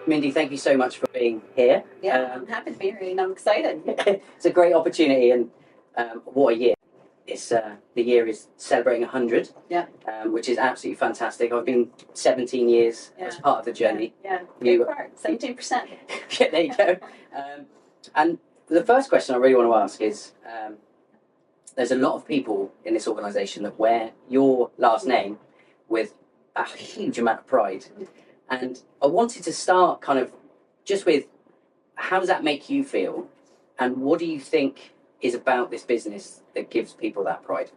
Mindy, thank you so much for being here. Yeah, I'm happy to be here and I'm excited. It's a great opportunity, and what a year. It's the year is celebrating 100, Yeah. Which is absolutely fantastic. I've been 17 years as part of the journey. Yeah, big part, 17%. Yeah, there you go. And the first question I really want to ask is, there's a lot of people in this organisation that wear your last name with a huge amount of pride. And I wanted to start kind of just with, how does that make you feel? And what do you think is about this business that gives people that pride?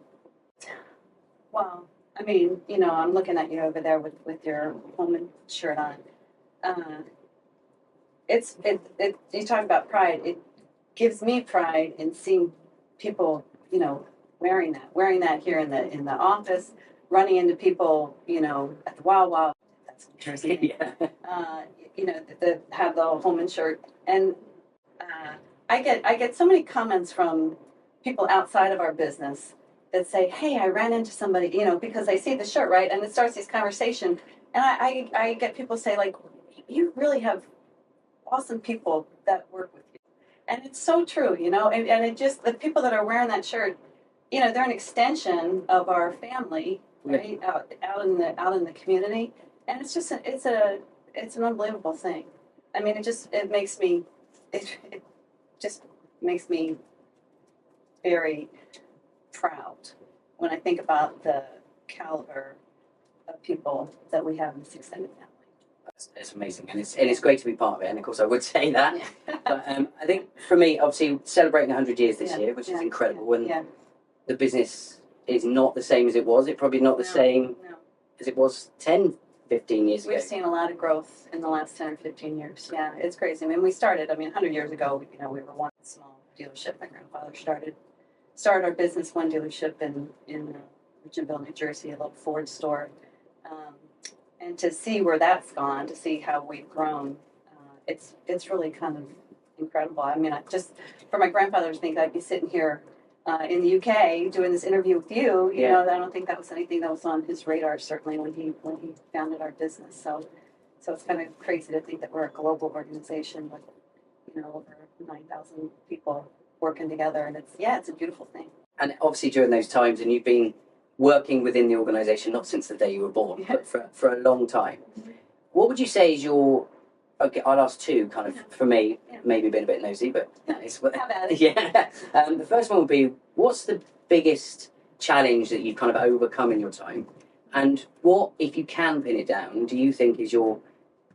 Well, I mean, I'm looking at you over there with your Holman shirt on. You talk about pride. It gives me pride in seeing people, wearing that here in the office, running into people, at the Wawa. That's New Jersey. Yeah. That have the Holman shirt, and I get so many comments from people outside of our business that say, "Hey, I ran into somebody," because they see the shirt, right, and it starts this conversation, and I get people say like, "You really have awesome people that work with you," and it's so true, and it just the people that are wearing that shirt, they're an extension of our family, right, out in the community, and it's just it's an unbelievable thing. I mean, it just makes me very proud when I think about the caliber of people that we have in this extended family. It's amazing, and it's great to be part of it. And of course, I would say that. Yeah. But I think for me, obviously, celebrating 100 years this year, which is incredible, and the business is not the same as it was. It's probably not the same as it was 10, 15 years ago. We've seen a lot of growth in the last 10 or 15 years. Yeah, it's crazy. I mean, we started, 100 years ago, we were one small dealership. My grandfather started our business, one dealership in Richardville, New Jersey, a little Ford store. And to see where that's gone, to see how we've grown, it's really kind of incredible. I mean, for my grandfather to think I'd be sitting here in the UK doing this interview with you, I don't think that was anything that was on his radar, certainly when he founded our business. So it's kind of crazy to think that we're a global organization with, over 9,000 people working together, and it's a beautiful thing. And obviously during those times, and you've been working within the organisation, not since the day you were born, but for a long time. Mm-hmm. What would you say is okay, I'll ask two, kind of, for me, maybe being a bit nosy, but how about it? Yeah. The first one would be, what's the biggest challenge that you've kind of overcome in your time? And what, if you can pin it down, do you think is your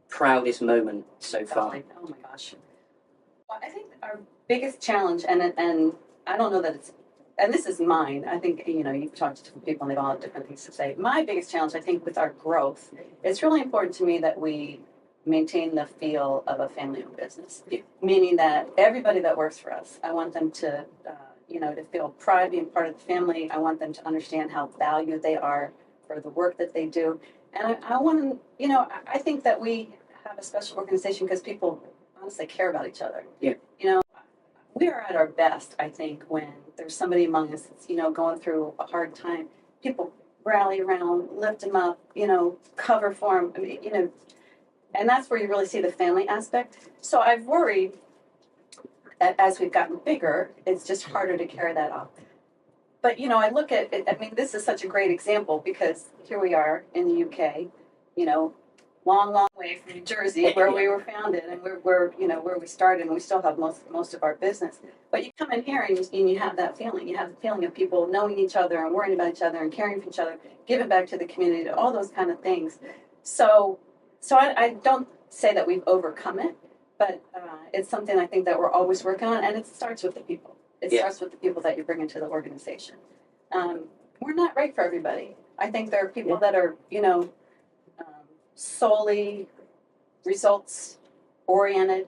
proudest moment so far? Oh my gosh. Well, I think our biggest challenge, and I don't know that it's, and this is mine, I think, you've talked to different people and they've all had different things to say. My biggest challenge, I think, with our growth, it's really important to me that we maintain the feel of a family-owned business, meaning that everybody that works for us, I want them to, to feel pride being part of the family. I want them to understand how valued they are for the work that they do. And I want to, I think that we have a special organization because people honestly care about each other. Yeah. We are at our best, I think, when there's somebody among us that's, going through a hard time. People rally around, lift them up, cover for them. I mean, and that's where you really see the family aspect. So I've worried that as we've gotten bigger, it's just harder to carry that off. But, I look at it, this is such a great example because here we are in the UK, long way from New Jersey where we were founded and where we started, and we still have most of our business. But you come in here and you have that feeling. You have the feeling of people knowing each other and worrying about each other and caring for each other, giving back to the community, all those kind of things. So I don't say that we've overcome it, but it's something I think that we're always working on, and it starts with the people. It starts with the people that you bring into the organization. We're not right for everybody. I think there are people that are, solely results oriented,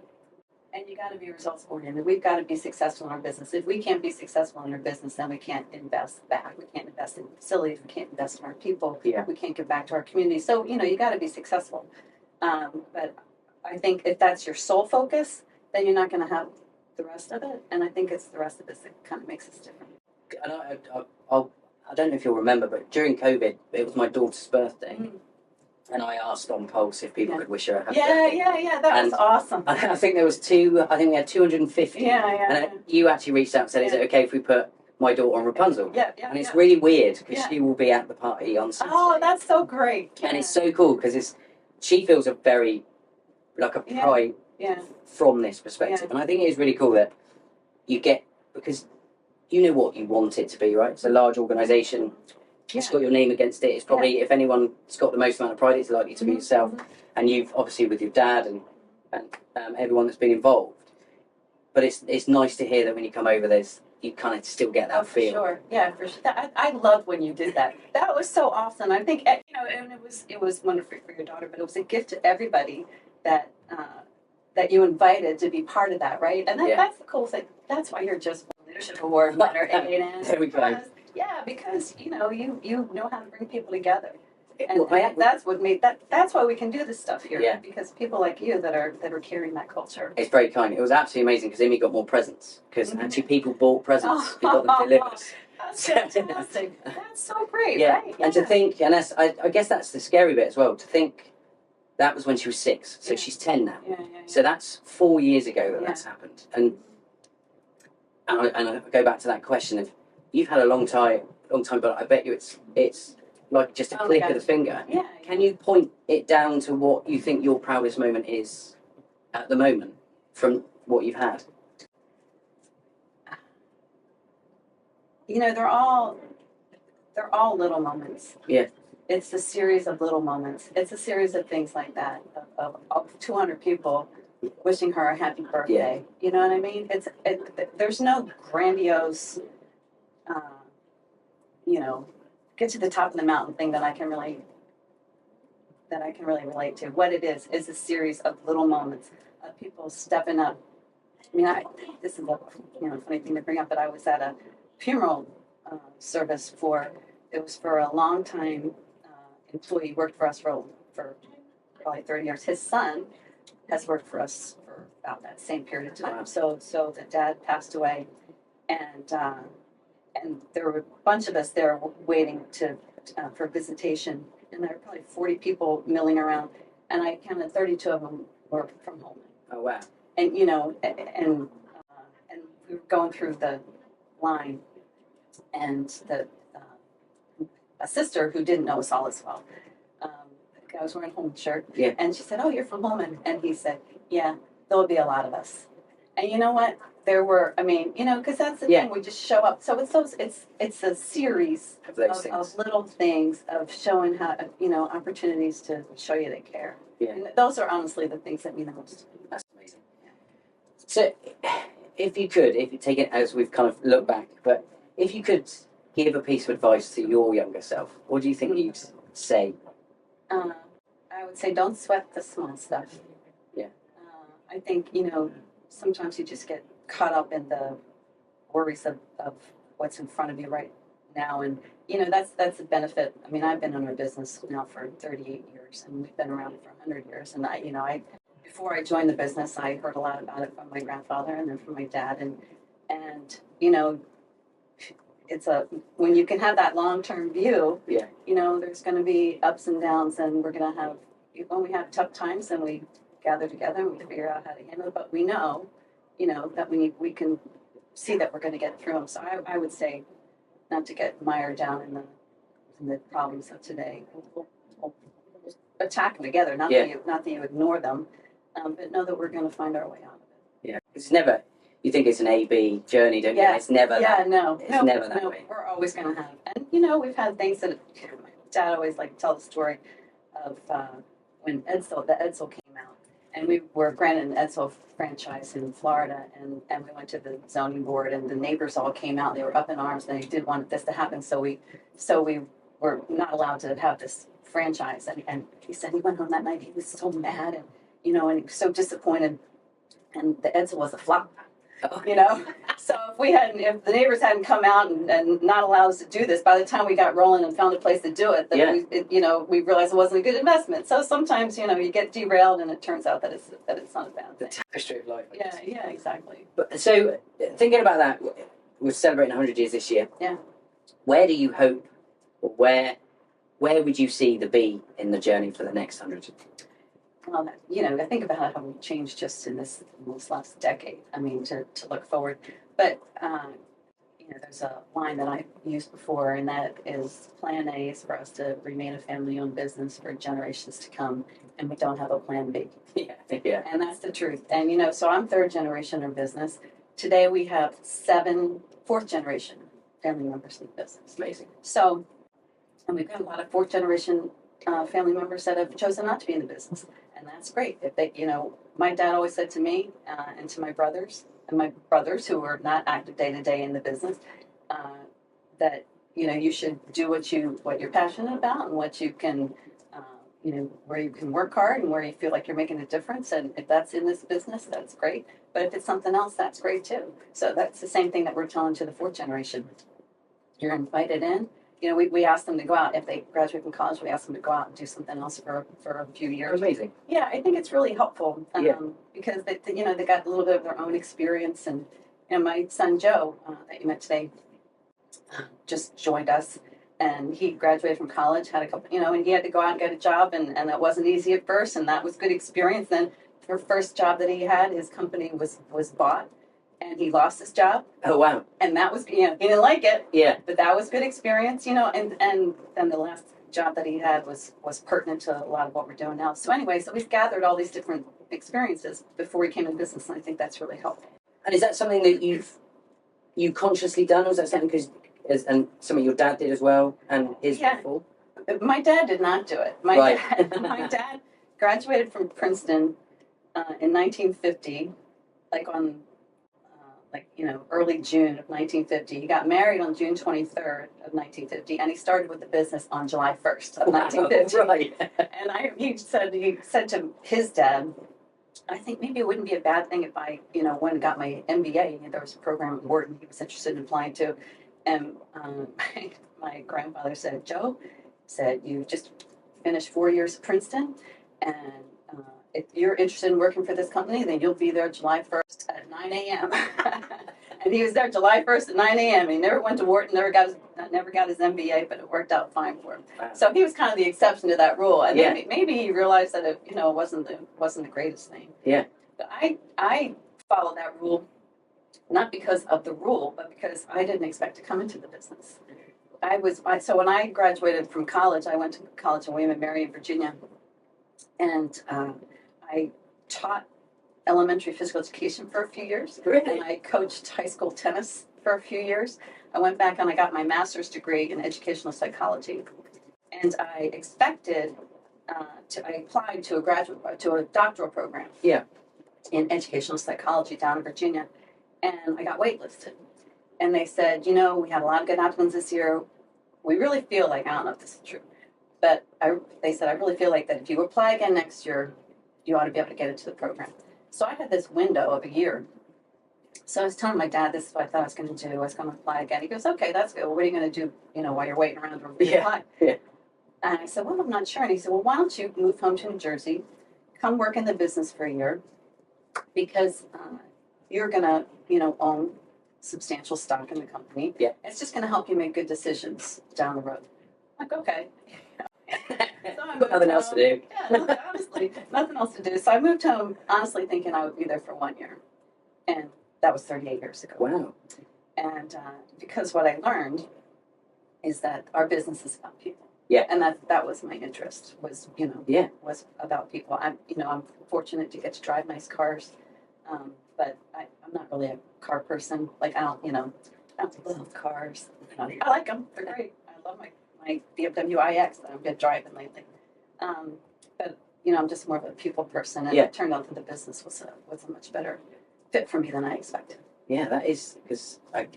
and you got to be results oriented. We've got to be successful in our business. If we can't be successful in our business, then we can't invest back. We can't invest in facilities. We can't invest in our people. Yeah. We can't give back to our community. So you got to be successful. But I think if that's your sole focus, then you're not going to have the rest of it. And I think it's the rest of it that kind of makes us different. And I don't know if you'll remember, but during COVID, it was my daughter's birthday. Mm. and I asked on Pulse if people Yeah. could wish her a happy Yeah, birthday. yeah. That was And awesome. I think there was I think we had 250. Yeah. And you actually reached out and said, "Is it okay if we put my daughter on Rapunzel?" Yeah. And it's really weird because Yeah. she will be at the party on Saturday. Oh, that's so great. And it's so cool because she feels a very like a pride Yeah. from this perspective, and I think it is really cool that you get because you know what you want it to be, right? It's a large organisation. It's got your name against it. It's probably if anyone's got the most amount of pride, it's likely to be yourself. And you've obviously with your dad and everyone that's been involved. But it's nice to hear that when you come over, you kind of still get that feel. Sure, yeah, for sure. I loved when you did that. That was so awesome. I think and it was wonderful for your daughter, but it was a gift to everybody that that you invited to be part of that, right? And that's the cool thing. That's why you're just a leadership award winner, Aiden. There we go. Because you know how to bring people together. Well, And that's what made that's why we can do this stuff here. Yeah. Because people like you that are carrying that culture. It's very kind. It was absolutely amazing because Amy got more presents because actually people bought presents. We got them delivered. That's fantastic. That's so great, Yeah. right? And to think, and I guess that's the scary bit as well. To think that was when she was 6, so she's 10 now. Yeah. So that's 4 years ago that's happened. And I go back to that question of you've had a long time, but I bet you it's like just a click of the finger. Yeah. Can you point it down to what you think your proudest moment is at the moment from what you've had? They're all little moments. Yeah. It's a series of little moments. It's a series of things like that of 200 people wishing her a happy birthday. You know what I mean? There's no grandiose, get to the top of the mountain thing that I can really relate to. What it is a series of little moments of people stepping up. I mean, this is a funny thing to bring up, but I was at a funeral service for a long time employee, worked for us for probably 30 years. His son has worked for us for about that same period of time. So the dad passed away, and there were a bunch of us there waiting for visitation, and there were probably 40 people milling around, and I counted 32 of them were from Holman. Oh wow! And and we were going through the line, and a sister who didn't know us all as well. The guy was wearing a Holman shirt, and she said, "Oh, you're from Holman," and he said, "Yeah, there'll be a lot of us." And you know what? There were, because that's the thing. We just show up. So it's a series of little things of showing how opportunities to show you they care. Yeah. And those are honestly the things that mean the most. That's amazing. So, if you take it as we've kind of looked back, but if you could give a piece of advice to your younger self, what do you think you'd say? I would say don't sweat the small stuff. Yeah. I think, sometimes you just get caught up in the worries of what's in front of you right now. And, that's the benefit. I mean, I've been in our business now for 38 years, and we've been around for 100 years. And before I joined the business, I heard a lot about it from my grandfather and then from my dad. And it's when you can have that long-term view, there's going to be ups and downs, and we're going to have, when we have tough times, and we gather together and we figure out how to handle it. But we know, that we can see that we're going to get through them. So I would say not to get mired down in the problems of today. We'll attack them together, not that you ignore them, but know that we're going to find our way out of it. Yeah, it's never. You think it's an A-B journey, don't you? It's never that. It's never that way. We're always going to have. And, we've had things that, my dad always liked to tell the story of when the Edsel came out. And we were granted an Edsel franchise in Florida, and we went to the zoning board, and the neighbors all came out. They were up in arms, and they didn't want this to happen. So we were not allowed to have this franchise. And he said he went home that night. He was so mad, and he was so disappointed. And the Edsel was a flop. So if the neighbors hadn't come out and not allowed us to do this, by the time we got rolling and found a place to do it, we realized it wasn't a good investment. So sometimes, you get derailed, and it turns out that it's not a bad thing. The tapestry of life. Yeah, exactly. But so thinking about that, we're celebrating 100 years this year. Yeah. Where do you hope, or where where would you see the bee in the journey for the next 100? Well, I think about how we've changed just in this last decade. I mean, to look forward. But, there's a line that I've used before, and that is plan A is for us to remain a family-owned business for generations to come, and we don't have a plan B. Yeah. And that's the truth. And, so I'm third generation in business. Today we have 7 fourth generation family members in business. Amazing. So, and we've got a lot of fourth generation family members that have chosen not to be in the business. And that's great. If they, my dad always said to me and to my brothers who were not active day to day in the business, that you should do what you're passionate about and what you can, where you can work hard and where you feel like you're making a difference. And if that's in this business, that's great. But if it's something else, that's great too. So that's the same thing that we're telling to the fourth generation. You're invited in. We ask them to go out. If they graduate from college, we ask them to go out and do something else for a few years. Amazing. Yeah, I think it's really helpful because they got a little bit of their own experience. And my son Joe, that you met today, just joined us, and he graduated from college, had a couple, and he had to go out and get a job, and that wasn't easy at first, and that was good experience. Then the first job that he had, his company was bought. And he lost his job. Oh, wow. And that was, he didn't like it. Yeah. But that was good experience, and then the last job that he had was pertinent to a lot of what we're doing now. So anyway, so we've gathered all these different experiences before we came in business, and I think that's really helpful. And is that something that you consciously done, or is that something and something your dad did as well, and his before? My dad did not do it. My dad graduated from Princeton in 1950, early June of 1950. He got married on June 23rd of 1950, and he started with the business on July 1st of 1950. Right. And he said to his dad, I think maybe it wouldn't be a bad thing if I, went and got my MBA. There was a program at Wharton he was interested in applying to. And my grandfather said, Joe, you just finished 4 years at Princeton, and if you're interested in working for this company, then you'll be there July 1st at 9 a.m. And he was there July 1st at 9 a.m. He never went to Wharton, never got his MBA, but it worked out fine for him. Wow. So he was kind of the exception to that rule. And maybe he realized that it wasn't the greatest thing. Yeah. But I followed that rule, not because of the rule, but because I didn't expect to come into the business. So when I graduated from college, I went to college in William and Mary in Virginia, and I taught elementary physical education for a few years. Really? And I coached high school tennis for a few years. I went back and I got my master's degree in educational psychology. And I expected I applied to a doctoral program. Yeah. In educational psychology down in Virginia, and I got waitlisted. And they said, we had a lot of good applicants this year. We really feel like, I don't know if this is true, but they said, I really feel like that if you apply again next year, you ought to be able to get into the program. So I had this window of a year. So I was telling my dad, this is what I thought I was going to do. I was going to apply again. He goes, okay, that's good. Well, what are you going to do, while you're waiting around to apply? Yeah. And I said, well, I'm not sure. And he said, well, why don't you move home to New Jersey, come work in the business for a year, because you're going to, own substantial stock in the company. Yeah. It's just going to help you make good decisions down the road. I'm like, okay. So Nothing else to do. Yeah, honestly, nothing else to do. So I moved home, honestly thinking I would be there for 1 year. And that was 38 years ago. Wow. And because what I learned is that our business is about people. Yeah. And that was my interest, was about people. I'm fortunate to get to drive nice cars, but I'm not really a car person. Like, I don't love cars. I like them. They're great. I love my BMW iX that I've been driving lately. But I'm just more of a people person, and it turned out that the business was a much better fit for me than I expected. Yeah, that is,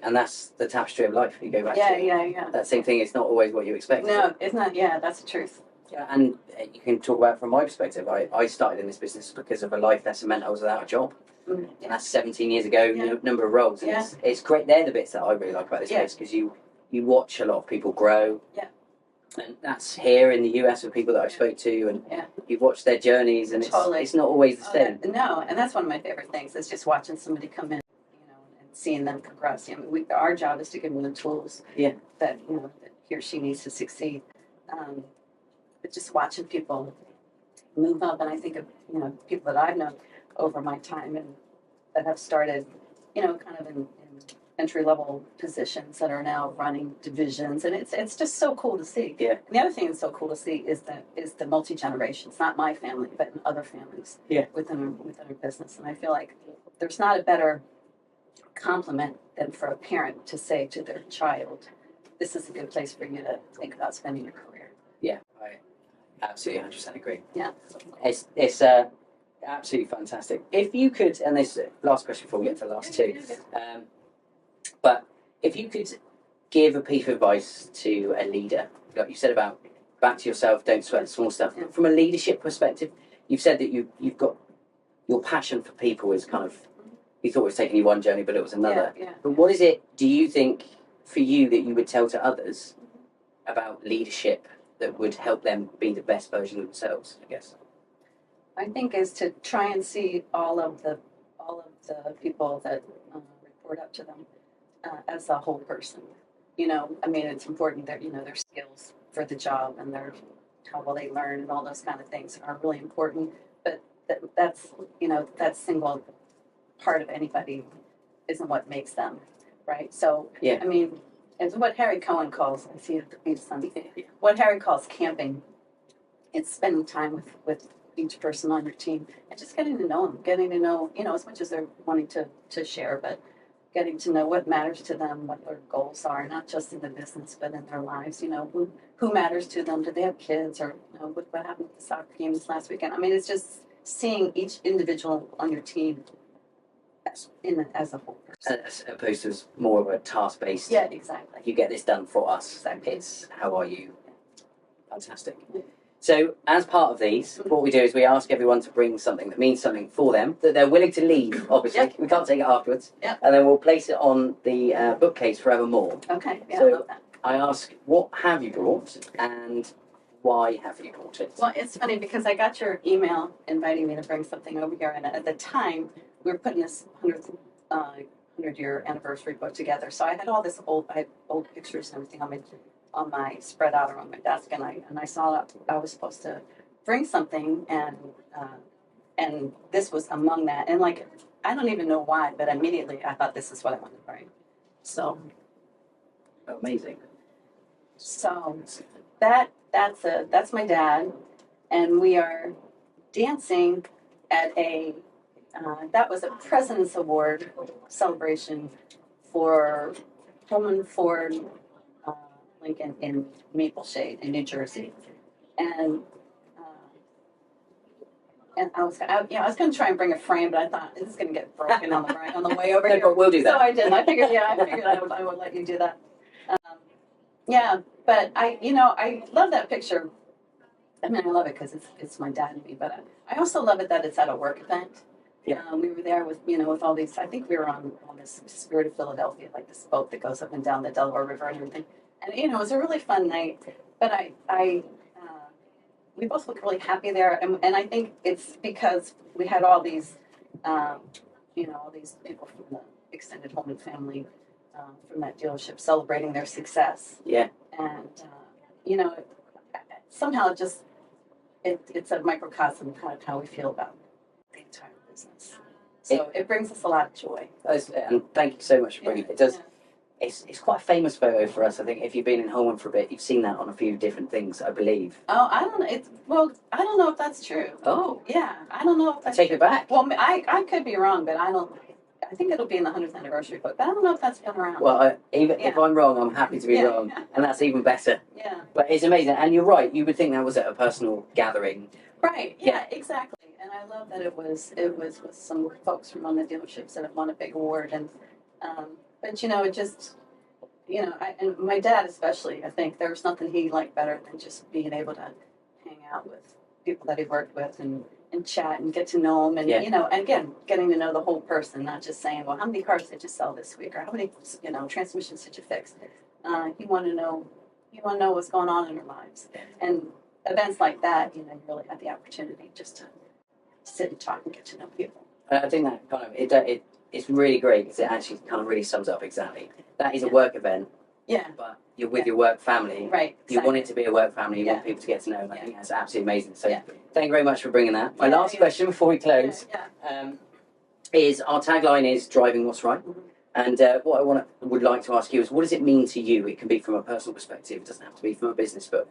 and that's the tapestry of life. You go back to Yeah. that same thing. It's not always what you expect. No, it's not. Yeah, that's the truth. Yeah, and you can talk about it from my perspective. I started in this business because of a life lesson meant I was without a job. Mm, And that's 17 years ago, number of roles. And Yeah. it's great. They're the bits that I really like about this place, because you watch a lot of people grow. Yeah. And that's here in the US with people that I spoke to, and you've watched their journeys, and Totally. it's not always the same. No, and that's one of my favorite things, is just watching somebody come in, and seeing them progress. Our job is to give them the tools that that he or she needs to succeed. but just watching people move up, and I think of people that I've known over my time and that have started, kind of in entry level positions that are now running divisions, and it's just so cool to see. Yeah. And the other thing that's so cool to see is the multi generations, not my family, but in other families. Yeah. Within our business, and I feel like there's not a better compliment than for a parent to say to their child, "This is a good place for you to think about spending your career." Yeah, I absolutely 100% agree. Yeah. It's absolutely fantastic. If you could, and this last question before we get to the last two, but if you could give a piece of advice to a leader, like you said about back to yourself, don't sweat the small stuff. Yeah. From a leadership perspective, you've said that you've got your passion for people is kind of, you thought it was taking you one journey, but it was another. Yeah. But what is it, do you think, for you that you would tell to others about leadership that would help them be the best version of themselves, I guess? I think is to try and see all of the people that report up to them as a whole person. I mean, it's important that their skills for the job and how well they learn and all those kind of things are really important. But that's that single part of anybody isn't what makes them, right? So Yeah. I mean, it's what Harry Cohen calls. I see it at the beach Sunday. What Harry calls camping. It's spending time with each person on your team and just getting to know them, getting to know, as much as they're wanting to share, but getting to know what matters to them, what their goals are, not just in the business, but in their lives. Who matters to them? Do they have kids? Or what happened at the soccer games last weekend? I mean, it's just seeing each individual on your team as a whole person. As opposed to more of a task-based, Yeah, exactly. you get this done for us. Exactly. It's how are you? Fantastic. So, as part of these, what we do is we ask everyone to bring something that means something for them, that they're willing to leave, obviously. Yep. We can't take it afterwards. Yep. And then we'll place it on the bookcase forevermore. Okay, yeah, So- I love that. I ask, what have you brought and why have you brought it? Well, it's funny because I got your email inviting me to bring something over here, and at the time we were putting this 100-year anniversary book together. So I had all this old pictures and everything on my spread out around my desk, and I saw that I was supposed to bring something, and this was among that. And I don't even know why, but immediately I thought this is what I wanted to bring. So Amazing. That's my dad, and we are dancing at that was a President's Award celebration for Pullman Ford Lincoln in Mapleshade in New Jersey, and I was going to try and bring a frame, but I thought this is going to get broken on the way over No, here. but we'll do that. So I didn't. I figured I would let you do that. Yeah, but I love that picture. I mean, I love it because it's my dad and me, but I also love it that it's at a work event. Yeah. We were there with with all these. I think we were on this Spirit of Philadelphia, like this boat that goes up and down the Delaware River and everything. And it was a really fun night. But we both looked really happy there, and I think it's because we had all these, all these people from the extended Holman family from that dealership celebrating their success. Yeah. And somehow it's a microcosm of kind of how we feel about the entire business. So it brings us a lot of joy. And thank you so much for bringing it. It does. Yeah. It's quite a famous photo for us. I think if you've been in Holman for a bit, you've seen that on a few different things, I believe. Oh, I don't know. I don't know if that's true. Oh. Yeah, I don't know if that's Take true. it back. Well, I could be wrong, but I think it'll be in the 100th anniversary book, but I don't know if that's been around. Well, if Yeah. I'm wrong, I'm happy to be Yeah. wrong, and that's even better. Yeah. But it's amazing, and you're right. You would think that was at a personal gathering. Right. Yeah. Exactly. And I love that it was with some folks from one of the dealerships that have won a big award, and but it just and my dad especially, I think there was nothing he liked better than just being able to hang out with people that he worked with and chat and get to know them, and Yeah. and again getting to know the whole person, not just saying, well, how many cars did you sell this week, or how many transmissions did you fix. You want to know what's going on in their lives, and events like that, you really have the opportunity just to sit and talk and get to know people. And I think that kind of it's really great because it actually kind of really sums up exactly. That is a Yeah. work event. Yeah. but you're with your work family. Right. You want it to be a work family. You Yeah. want people to get to know. And I Yeah. think that's absolutely amazing. So Yeah. thank you very much for bringing that. My Yeah, last yeah. question before we close Yeah. is our tagline is driving what's right. Mhm. And what would like to ask you is, what does it mean to you? It can be from a personal perspective. It doesn't have to be from a business, but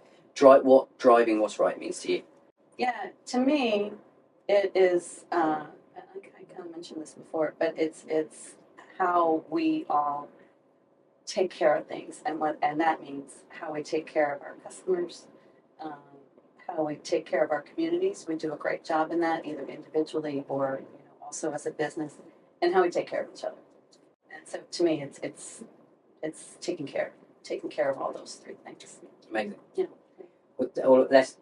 what driving what's right means to you. Yeah, to me, it is. I kind of mentioned this before, but it's how we all take care of things, and that means how we take care of our customers, um, how we take care of our communities. We do a great job in that, either individually or also as a business, and how we take care of each other. And so, to me, it's taking care of all those three things. Amazing. Yeah. All that's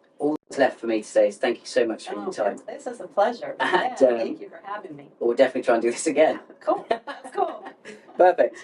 left for me to say is thank you so much for your time. This is a pleasure. And, Thank you for having me. We'll definitely try and do this again. Cool. That's cool. Perfect.